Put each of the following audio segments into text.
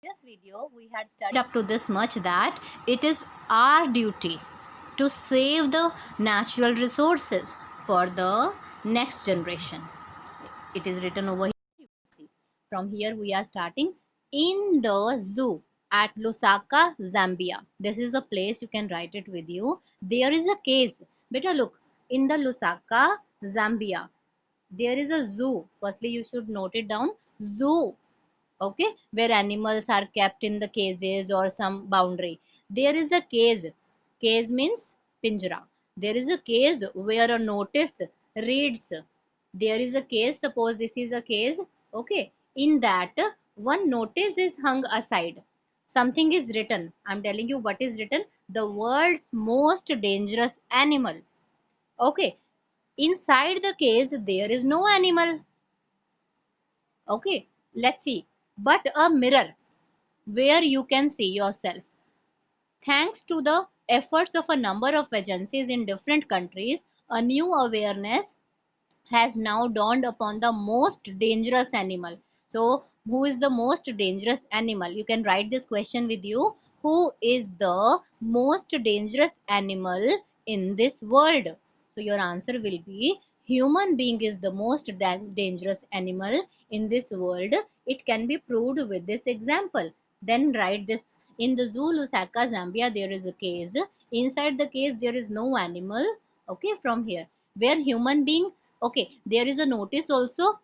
This video we had studied up to this much that it is our duty to save the natural resources for the next generation. It is written over here. You can see. From here we are starting in the zoo at Lusaka, Zambia. This is a place, you can write it with you. There is a case. Better look, in the Lusaka, Zambia. There is a zoo. Firstly, you should note it down. Zoo, okay, where animals are kept in the cages or some boundary. There is a cage means pinjra. There is a cage where a notice reads. There is a cage, suppose this is a cage, okay, in that one notice is hung aside, something is written. I'm telling you what is written: the world's most dangerous animal. Okay, inside the cage there is no animal. Okay, let's see, but a mirror where you can see yourself. Thanks to the efforts of a number of agencies in different countries, a new awareness has now dawned upon the most dangerous animal. So, who is the most dangerous animal? You can write this question with you. Who is the most dangerous animal in this world? So, your answer will be human being is the most dangerous animal in this world. It can be proved with this example. Then write this: in the zoo Lusaka, Zambia, there is a case. Inside the case, there is no animal. Okay, from here, where human being. Okay, there is a notice also.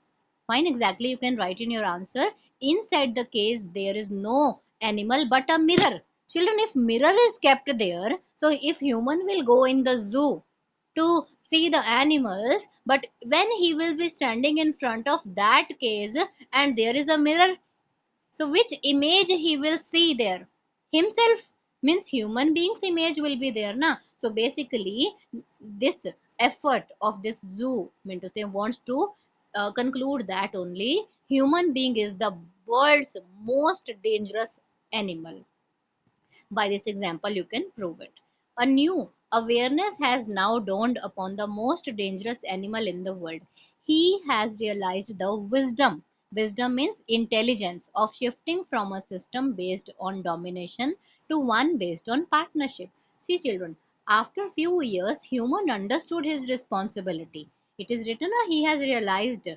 Fine, exactly. You can write in your answer. Inside the case, there is no animal but a mirror. Children, if mirror is kept there, so if human will go in the zoo to see the animals, but when he will be standing in front of that case and there is a mirror, so which image he will see there? Himself, means human being's image will be there na. So basically this effort of this zoo, mean to say, wants to conclude that only human being is the world's most dangerous animal. By this example you can prove it. A new awareness has now dawned upon the most dangerous animal in the world. He has realized the wisdom means intelligence, of shifting from a system based on domination to one based on partnership. See children, after few years human understood his responsibility. It is written he has realized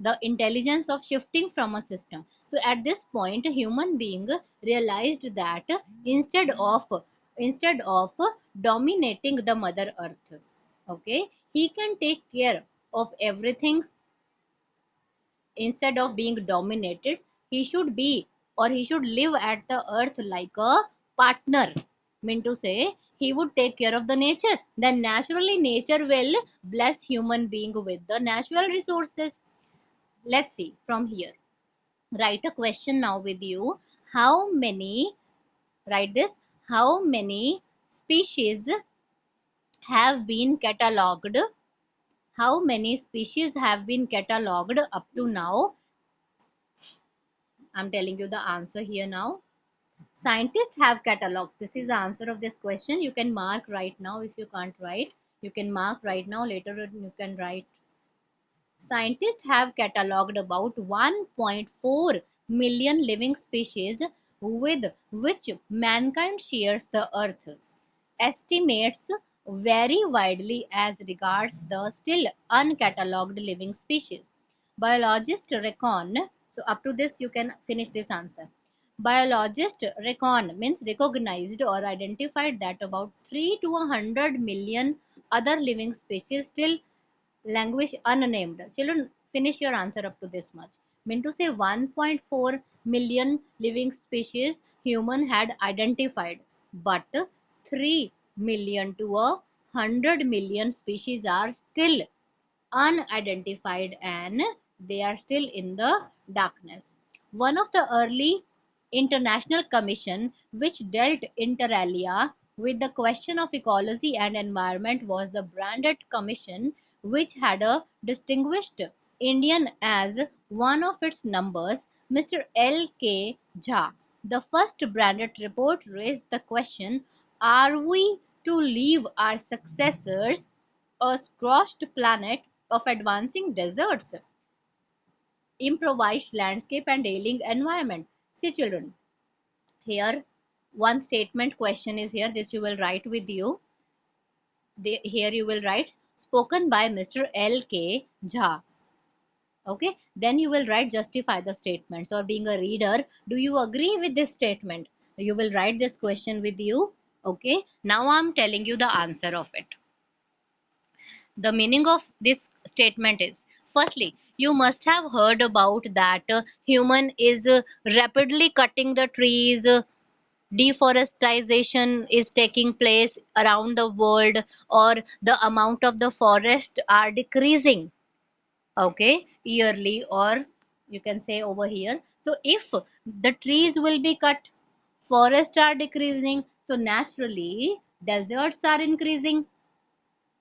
the intelligence of shifting from a system. So at this point a human being realized that instead of dominating the mother earth, okay, he can take care of everything. Instead of being dominated, he should be, or he should live at the earth like a partner. Mean to say, he would take care of the nature, then naturally nature will bless human being with the natural resources. Let's see from here. Write a question now with you. How many, write this, how many species have been catalogued? How many species have been catalogued up to now? I'm telling you the answer here now. Scientists have catalogs. This is the answer of this question. You can mark right now. If you can't write, you can mark right now. Later you can write. Scientists have catalogued about 1.4 million living species with which mankind shares the earth. Estimates vary widely as regards the still uncatalogued living species. Biologists reckon, so up to this you can finish this answer. Biologists reckon means recognized or identified that about 3 to 100 million other living species still language unnamed. Children, finish your answer up to this much. Mean to say 1.4 million living species human had identified, but 3 million to 100 million species are still unidentified and they are still in the darkness. One of the early international commission which dealt inter alia with the question of ecology and environment was the Branded Commission, which had a distinguished Indian as one of its members, Mr. L.K. Jha. The first Branded report raised the question: are we to leave our successors a scorched planet of advancing deserts, improvised landscape and ailing environment? See children, here one statement question is here, this you will write with you. Here you will write spoken by Mr. L.K. Jha. Okay, then you will write justify the statements, or being a reader, do you agree with this statement? You will write this question with you. Okay, now I'm telling you the answer of it. The meaning of this statement is, firstly, you must have heard about that human is rapidly cutting the trees, deforestation is taking place around the world, or the amount of the forest are decreasing, okay, yearly, or you can say over here. So if the trees will be cut, forests are decreasing, so naturally deserts are increasing.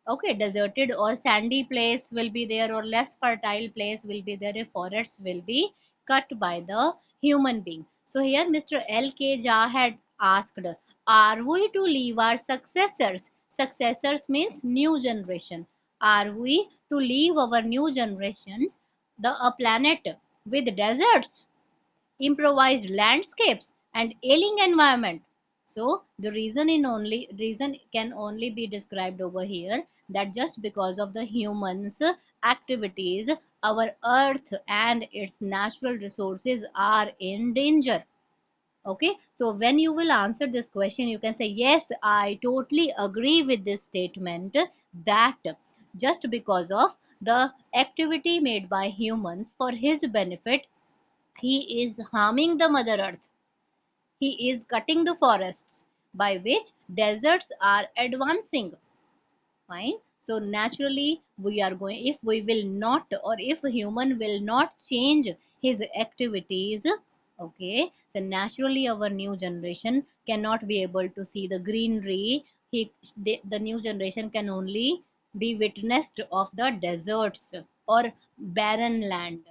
Okay, deserted or sandy place will be there, or less fertile place will be there if forests will be cut by the human being. So here Mr. L.K. Jha had asked, are we to leave our successors? Successors means new generation. Are we to leave our new generations a planet with deserts, improvised landscapes, and ailing environment? So the reason can only be described over here, that just because of the humans activities, our earth and its natural resources are in danger. Okay, so when you will answer this question, you can say yes, I totally agree with this statement, that just because of the activity made by humans for his benefit, he is harming the mother earth, he is cutting the forests, by which deserts are advancing. Fine. So naturally we are going, if we will not, or if human will not change his activities, okay, so naturally our new generation cannot be able to see the greenery. The new generation can only be witnessed of the deserts or barren land.